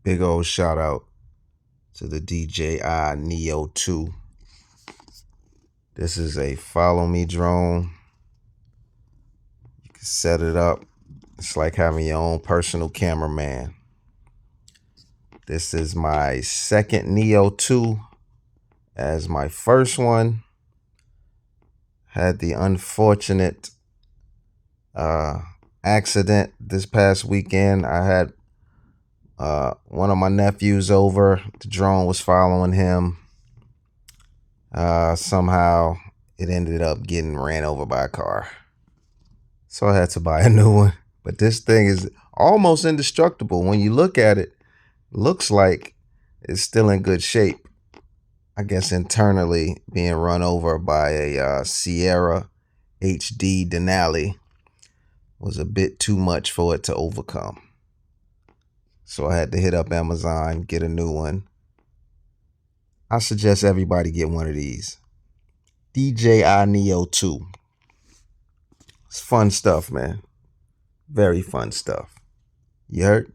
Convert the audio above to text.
Big old shout out to the DJI NEO 2. This is a follow me drone. You can set it up. It's like having your own personal cameraman. This is my second NEO 2. As my first one had the unfortunate accident this past weekend. I had one of my nephews over. The drone was following him. Somehow it ended up getting ran over by a car. So I had to buy a new one. But this thing is almost indestructible. When you look at it, it looks like it's still in good shape. I guess internally being run over by a Sierra HD Denali was a bit too much for it to overcome. So I had to hit up Amazon, get a new one. I suggest everybody get one of these. DJI NEO 2. It's fun stuff, man. Very fun stuff. You heard?